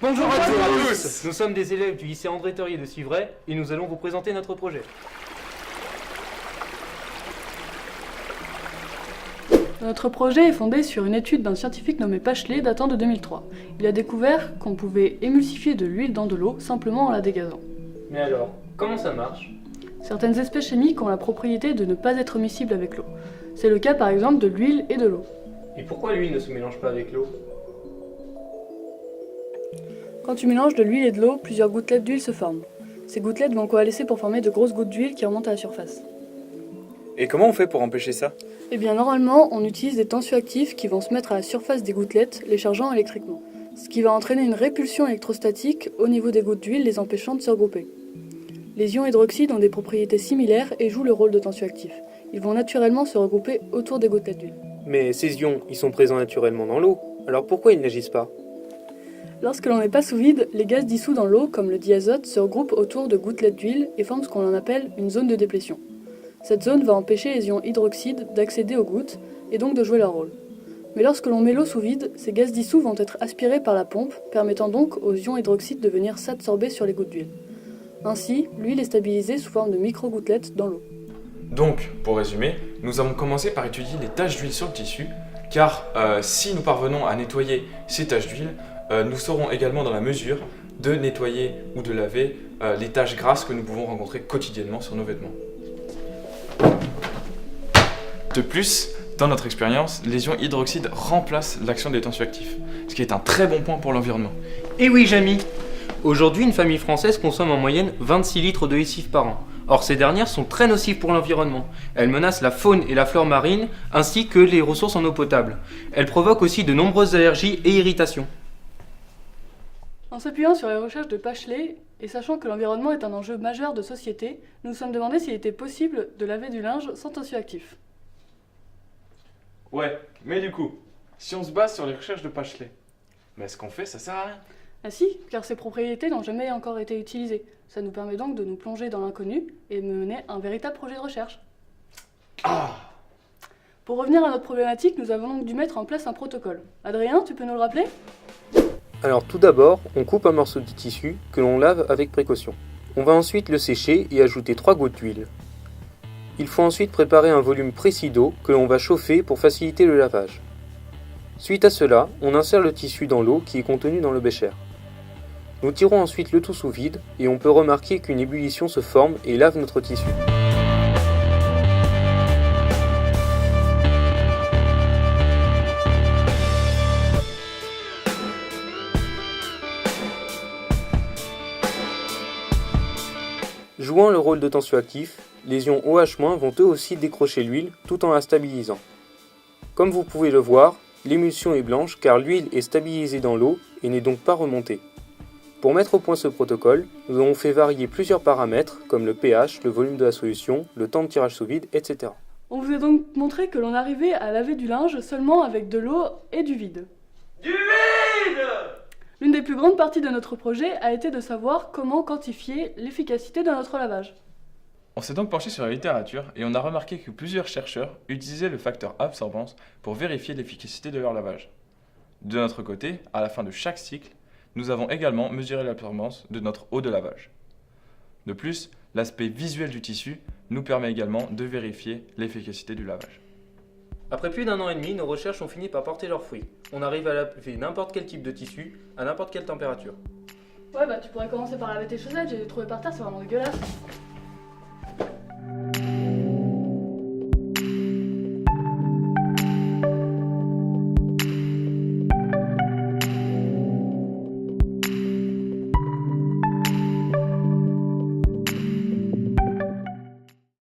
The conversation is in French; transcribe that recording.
Bonjour à tous. Nous sommes des élèves du lycée André Theuriet de Civray et nous allons vous présenter notre projet. Notre projet est fondé sur une étude d'un scientifique nommé Pachelet datant de 2003. Il a découvert qu'on pouvait émulsifier de l'huile dans de l'eau simplement en la dégazant. Mais alors, comment ça marche? Certaines espèces chimiques ont la propriété de ne pas être miscibles avec l'eau. C'est le cas par exemple de l'huile et de l'eau. Et pourquoi l'huile ne se mélange pas avec l'eau? Quand tu mélanges de l'huile et de l'eau, plusieurs gouttelettes d'huile se forment. Ces gouttelettes vont coalescer pour former de grosses gouttes d'huile qui remontent à la surface. Et comment on fait pour empêcher ça? Eh bien normalement, on utilise des tensioactifs qui vont se mettre à la surface des gouttelettes, les chargeant électriquement. Ce qui va entraîner une répulsion électrostatique au niveau des gouttes d'huile, les empêchant de se regrouper. Les ions hydroxydes ont des propriétés similaires et jouent le rôle de tensioactifs. Ils vont naturellement se regrouper autour des gouttelettes d'huile. Mais ces ions, ils sont présents naturellement dans l'eau, alors pourquoi ils n'agissent pas? Lorsque l'on n'est pas sous vide, les gaz dissous dans l'eau, comme le diazote, se regroupent autour de gouttelettes d'huile et forment ce qu'on appelle une zone de déplétion. Cette zone va empêcher les ions hydroxydes d'accéder aux gouttes et donc de jouer leur rôle. Mais lorsque l'on met l'eau sous vide, ces gaz dissous vont être aspirés par la pompe, permettant donc aux ions hydroxydes de venir s'absorber sur les gouttes d'huile. Ainsi, l'huile est stabilisée sous forme de micro-gouttelettes dans l'eau. Donc, pour résumer, nous avons commencé par étudier les taches d'huile sur le tissu, car si nous parvenons à nettoyer ces taches d'huile, nous serons également dans la mesure de nettoyer ou de laver les taches grasses que nous pouvons rencontrer quotidiennement sur nos vêtements. De plus, dans notre expérience, les ions hydroxydes remplacent l'action des tensioactifs, ce qui est un très bon point pour l'environnement. Et oui, Jamy! Aujourd'hui, une famille française consomme en moyenne 26 litres de lessive par an. Or, ces dernières sont très nocives pour l'environnement. Elles menacent la faune et la flore marine, ainsi que les ressources en eau potable. Elles provoquent aussi de nombreuses allergies et irritations. En s'appuyant sur les recherches de Pachelet, et sachant que l'environnement est un enjeu majeur de société, nous nous sommes demandé s'il était possible de laver du linge sans tensioactifs. Ouais, mais du coup, si on se base sur les recherches de Pachelet, mais ce qu'on fait, ça sert à rien. Ah si, car ces propriétés n'ont jamais encore été utilisées. Ça nous permet donc de nous plonger dans l'inconnu et de mener un véritable projet de recherche. Pour revenir à notre problématique, nous avons donc dû mettre en place un protocole. Adrien, tu peux nous le rappeler? Alors tout d'abord, on coupe un morceau de tissu que l'on lave avec précaution. On va ensuite le sécher et ajouter 3 gouttes d'huile. Il faut ensuite préparer un volume précis d'eau que l'on va chauffer pour faciliter le lavage. Suite à cela, on insère le tissu dans l'eau qui est contenue dans le bécher. Nous tirons ensuite le tout sous vide et on peut remarquer qu'une ébullition se forme et lave notre tissu. Jouant le rôle de tensioactif, les ions OH- vont eux aussi décrocher l'huile tout en la stabilisant. Comme vous pouvez le voir, l'émulsion est blanche car l'huile est stabilisée dans l'eau et n'est donc pas remontée. Pour mettre au point ce protocole, nous avons fait varier plusieurs paramètres comme le pH, le volume de la solution, le temps de tirage sous vide, etc. On vous a donc montré que l'on arrivait à laver du linge seulement avec de l'eau et du vide. Du vide! L'une des plus grandes parties de notre projet a été de savoir comment quantifier l'efficacité de notre lavage. On s'est donc penché sur la littérature et on a remarqué que plusieurs chercheurs utilisaient le facteur absorbance pour vérifier l'efficacité de leur lavage. De notre côté, à la fin de chaque cycle, nous avons également mesuré l'absorbance de notre eau de lavage. De plus, l'aspect visuel du tissu nous permet également de vérifier l'efficacité du lavage. Après plus d'1 an et demi, nos recherches ont fini par porter leurs fruits. On arrive à laver n'importe quel type de tissu, à n'importe quelle température. Ouais, bah tu pourrais commencer par laver tes chaussettes, j'ai trouvé par terre, c'est vraiment dégueulasse.